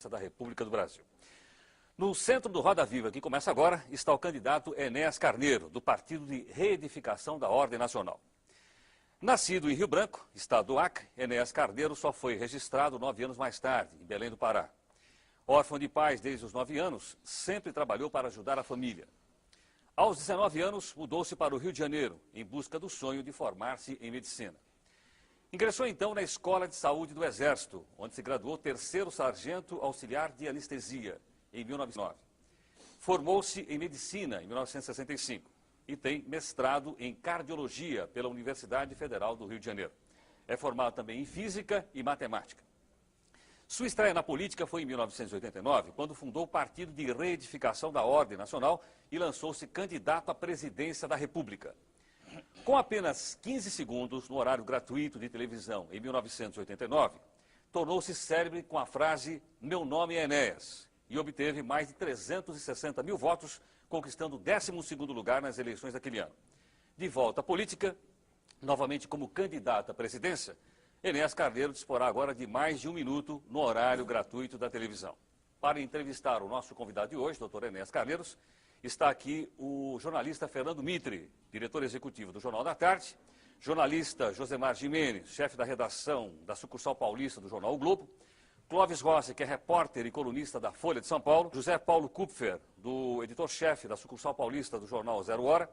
da República do Brasil. No centro do Roda Viva, que começa agora, está o candidato Enéas Carneiro, do Partido de Reedificação da Ordem Nacional. Nascido em Rio Branco, estado do Acre, Enéas Carneiro só foi registrado 9 anos mais tarde, em Belém do Pará. Órfão de pais desde os 9 anos, sempre trabalhou para ajudar a família. Aos 19 anos, mudou-se para o Rio de Janeiro, em busca do sonho de formar-se em medicina. Ingressou então na Escola de Saúde do Exército, onde se graduou terceiro sargento auxiliar de anestesia, em 1909. Formou-se em medicina em 1965 e tem mestrado em cardiologia pela Universidade Federal do Rio de Janeiro. É formado também em física e matemática. Sua estreia na política foi em 1989, quando fundou o Partido de Reedificação da Ordem Nacional e lançou-se candidato à presidência da República. Com apenas 15 segundos no horário gratuito de televisão em 1989, tornou-se célebre com a frase "Meu nome é Enéas" e obteve mais de 360 mil votos, conquistando o 12º lugar nas eleições daquele ano. De volta à política, novamente como candidato à presidência, Enéas Carneiro disporá agora de mais de 1 minuto no horário gratuito da televisão. Para entrevistar o nosso convidado de hoje, doutor Enéas Carneiro, está aqui o jornalista Fernando Mitre, diretor executivo do Jornal da Tarde, jornalista Josemar Gimenez, chefe da redação da sucursal paulista do jornal O Globo, Clóvis Rossi, que é repórter e colunista da Folha de São Paulo, José Paulo Kupfer, do editor-chefe da sucursal paulista do jornal Zero Hora,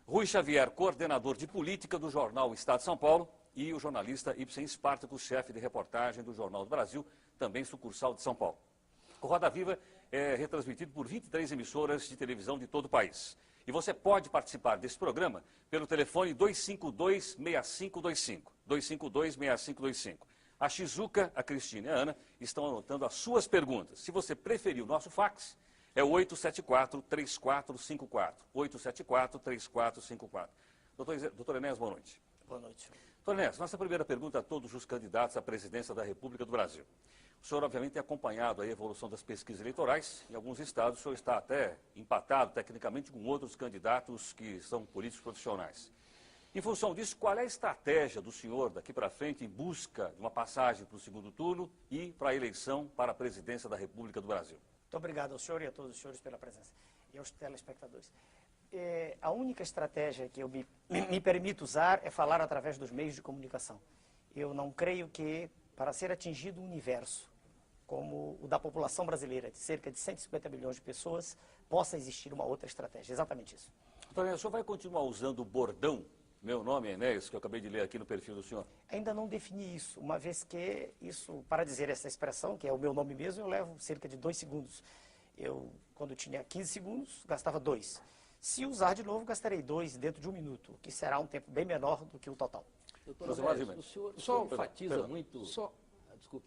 Rui Xavier, coordenador de política do jornal Estado de São Paulo, e o jornalista Ibsen Spartacus, chefe de reportagem do Jornal do Brasil, também sucursal de São Paulo. O Roda Viva é retransmitido por 23 emissoras de televisão de todo o país. E você pode participar desse programa pelo telefone 252-6525, 252-6525. A Shizuka, a Cristina e a Ana estão anotando as suas perguntas. Se você preferir o nosso fax, é o 874-3454, 874-3454. Doutor Enéas, boa noite. Boa noite. Doutor Enéas, nossa primeira pergunta a todos os candidatos à presidência da República do Brasil. O senhor, obviamente, tem acompanhado a evolução das pesquisas eleitorais. Em alguns estados, o senhor está até empatado, tecnicamente, com outros candidatos que são políticos profissionais. Em função disso, qual é a estratégia do senhor daqui para frente em busca de uma passagem para o segundo turno e para a eleição para a presidência da República do Brasil? Muito obrigado ao senhor e a todos os senhores pela presença e aos telespectadores. A única estratégia que eu me permito usar é falar através dos meios de comunicação. Eu não creio que, para ser atingido um universo como o da população brasileira, de cerca de 150 milhões de pessoas, possa existir uma outra estratégia. Exatamente isso. Doutor Enéas, o senhor vai continuar usando o bordão "Meu nome é Enéas", que eu acabei de ler aqui no perfil do senhor? Ainda não defini isso, uma vez que isso, para dizer essa expressão, que é o meu nome mesmo, eu levo cerca de 2 segundos. Eu, quando tinha 15 segundos, gastava 2. Se usar de novo, gastarei 2 dentro de 1 minuto, que será um tempo bem menor do que o total. Doutor Enéas, o senhor só enfatiza muito... Desculpe.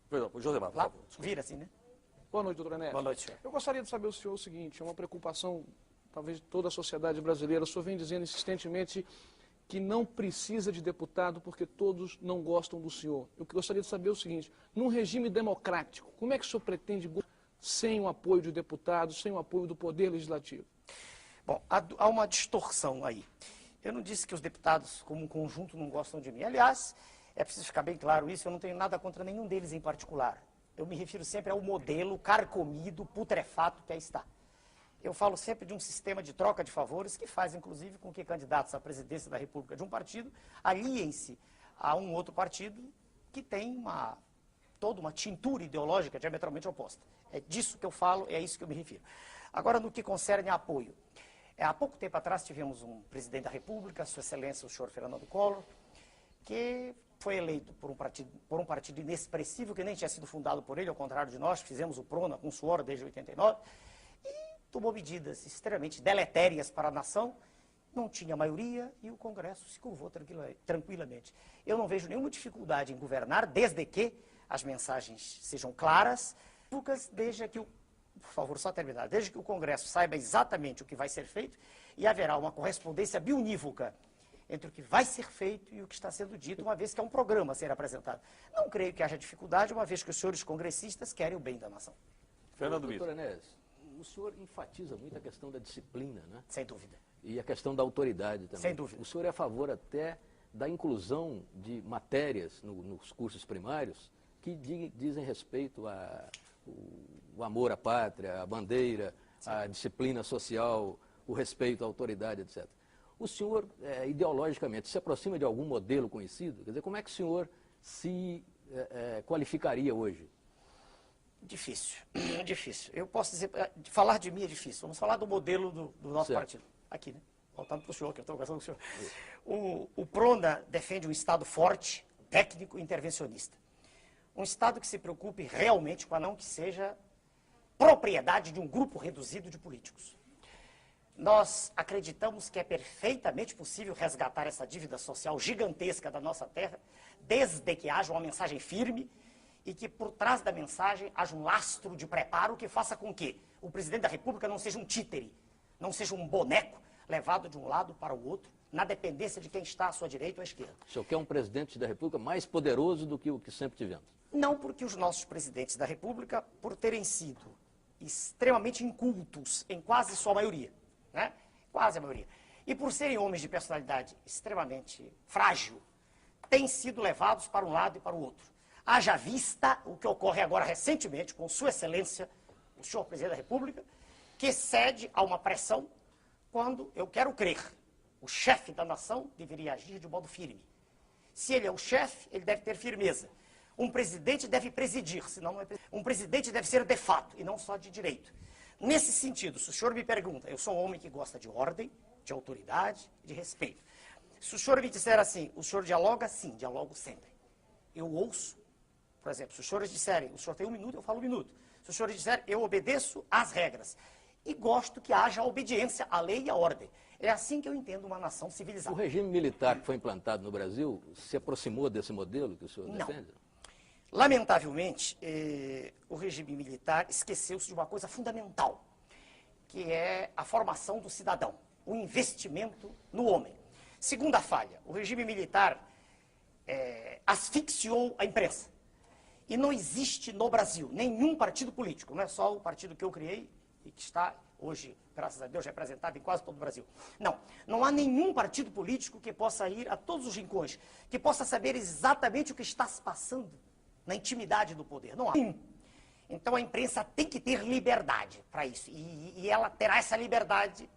Perdão, Josemar, por Lá, favor. Desculpe. vira assim, né? Boa noite, doutor Enéas. Boa noite, senhor. Eu gostaria de saber do senhor o seguinte, é uma preocupação, talvez, de toda a sociedade brasileira. O senhor vem dizendo insistentemente que não precisa de deputado porque todos não gostam do senhor. Eu gostaria de saber o seguinte, num regime democrático, como é que o senhor pretende sem o apoio de deputados, sem o apoio do Poder Legislativo? Bom, há uma distorção aí. Eu não disse que os deputados, como um conjunto, não gostam de mim. Aliás, é preciso ficar bem claro isso, eu não tenho nada contra nenhum deles em particular. Eu me refiro sempre ao modelo carcomido, putrefato que aí está. Eu falo sempre de um sistema de troca de favores que faz, inclusive, com que candidatos à presidência da República de um partido aliem-se a um outro partido que tem toda uma tintura ideológica diametralmente oposta. É disso que eu falo, é a isso que eu me refiro. Agora, no que concerne a apoio. Há pouco tempo atrás tivemos um presidente da República, Sua Excelência, o senhor Fernando Collor, que foi eleito por um partido inexpressivo, que nem tinha sido fundado por ele, ao contrário de nós, que fizemos o PRONA com suor desde 89, e tomou medidas extremamente deletérias para a nação, não tinha maioria e o Congresso se curvou tranquilamente. Eu não vejo nenhuma dificuldade em governar, desde que as mensagens sejam claras, desde que por favor, só terminar, desde que o Congresso saiba exatamente o que vai ser feito e haverá uma correspondência biunívoca entre o que vai ser feito e o que está sendo dito, uma vez que é um programa a ser apresentado. Não creio que haja dificuldade, uma vez que os senhores congressistas querem o bem da nação. Fernando Mitre. Doutor Enéas, o senhor enfatiza muito a questão da disciplina, né? Sem dúvida. E a questão da autoridade também. Sem dúvida. O senhor é a favor até da inclusão de matérias nos cursos primários que dizem respeito o amor à pátria, a bandeira, a disciplina social, o respeito à autoridade, etc. O senhor, ideologicamente, se aproxima de algum modelo conhecido? Quer dizer, como é que o senhor se qualificaria hoje? Difícil, difícil. Eu posso dizer, falar de mim é difícil. Vamos falar do modelo do nosso partido. Aqui, né? Voltando para o senhor, que eu estou conversando com o senhor. O PRONA defende um Estado forte, técnico e intervencionista. Um Estado que se preocupe realmente com a não que seja propriedade de um grupo reduzido de políticos. Nós acreditamos que é perfeitamente possível resgatar essa dívida social gigantesca da nossa terra, desde que haja uma mensagem firme e que por trás da mensagem haja um lastro de preparo que faça com que o presidente da República não seja um títere, não seja um boneco levado de um lado para o outro, na dependência de quem está à sua direita ou à esquerda. O senhor quer um presidente da República mais poderoso do que o que sempre tivemos? Não, porque os nossos presidentes da República, por terem sido extremamente incultos, em quase sua maioria, né? Quase a maioria, e por serem homens de personalidade extremamente frágil, têm sido levados para um lado e para o outro. Haja vista o que ocorre agora recentemente com Sua Excelência, o senhor Presidente da República, que cede a uma pressão quando, eu quero crer, o chefe da nação deveria agir de modo firme. Se ele é o chefe, ele deve ter firmeza. Um presidente deve presidir, senão não é presidente. Um presidente deve ser de fato e não só de direito. Nesse sentido, se o senhor me pergunta, eu sou um homem que gosta de ordem, de autoridade, de respeito. Se o senhor me disser assim, o senhor dialoga? Sim, dialogo sempre. Eu ouço, por exemplo, se os senhores disserem, o senhor tem 1 minuto, eu falo 1 minuto. Se os senhores disserem, eu obedeço às regras. E gosto que haja obediência à lei e à ordem. É assim que eu entendo uma nação civilizada. O regime militar que foi implantado no Brasil se aproximou desse modelo que o senhor defende? Lamentavelmente, o regime militar esqueceu-se de uma coisa fundamental, que é a formação do cidadão, o investimento no homem. Segunda falha, o regime militar asfixiou a imprensa. E não existe no Brasil nenhum partido político, não é só o partido que eu criei e que está hoje, graças a Deus, representado em quase todo o Brasil. Não há nenhum partido político que possa ir a todos os rincões, que possa saber exatamente o que está se passando na intimidade do poder. Não há. Então a imprensa tem que ter liberdade para isso. E ela terá essa liberdade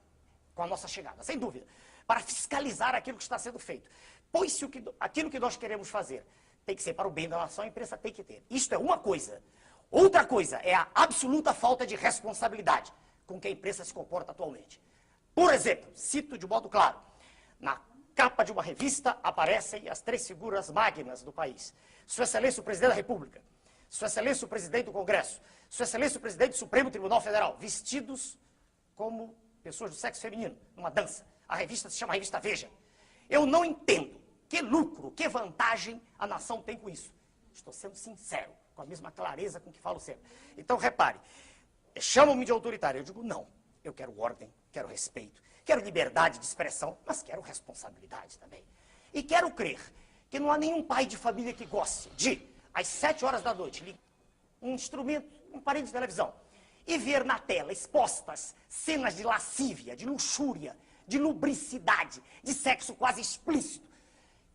com a nossa chegada, sem dúvida, para fiscalizar aquilo que está sendo feito. Pois se aquilo que nós queremos fazer tem que ser para o bem da nação, a imprensa tem que ter. Isto é uma coisa. Outra coisa é a absoluta falta de responsabilidade com que a imprensa se comporta atualmente. Por exemplo, cito de modo claro, na capa de uma revista aparecem as 3 figuras magnas do país. Sua Excelência o Presidente da República, Sua Excelência o Presidente do Congresso, Sua Excelência o Presidente do Supremo Tribunal Federal, vestidos como pessoas do sexo feminino, numa dança. A revista se chama Revista Veja. Eu não entendo que lucro, que vantagem a nação tem com isso. Estou sendo sincero, com a mesma clareza com que falo sempre. Então, repare, chamam-me de autoritário. Eu digo, não, eu quero ordem, quero respeito, quero liberdade de expressão, mas quero responsabilidade também. E quero crer que não há nenhum pai de família que goste de, às 7 horas da noite, ligar um instrumento, um aparelho de televisão, e ver na tela expostas cenas de lascívia, de luxúria, de lubricidade, de sexo quase explícito,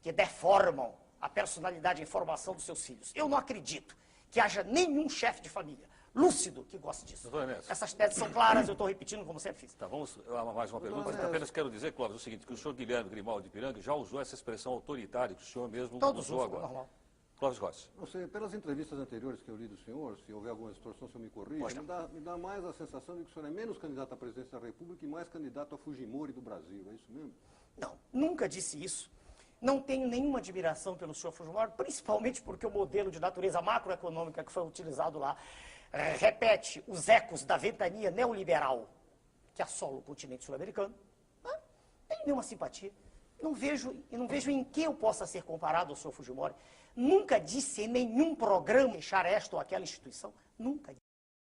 que deformam a personalidade e a formação dos seus filhos. Eu não acredito que haja nenhum chefe de família lúcido que goste disso. Essas teses são claras, eu estou repetindo como sempre fiz. Tá, vamos a mais uma pergunta. Apenas quero dizer, Clóvis, o seguinte, que o senhor Guilherme Grimaldi de Ipiranga já usou essa expressão autoritária que o senhor mesmo usou agora. Normal. Clóvis Rossi. Não sei, pelas entrevistas anteriores que eu li do senhor, se houver alguma distorção, o senhor me corrija, me dá mais a sensação de que o senhor é menos candidato à presidência da República e mais candidato a Fujimori do Brasil, é isso mesmo? Não, nunca disse isso. Não tenho nenhuma admiração pelo senhor Fujimori, principalmente porque o modelo de natureza macroeconômica que foi utilizado lá repete os ecos da ventania neoliberal que assola o continente sul-americano. Não tenho nenhuma simpatia. Não vejo em que eu possa ser comparado ao senhor Fujimori. Nunca disse em nenhum programa deixar esta ou aquela instituição. Nunca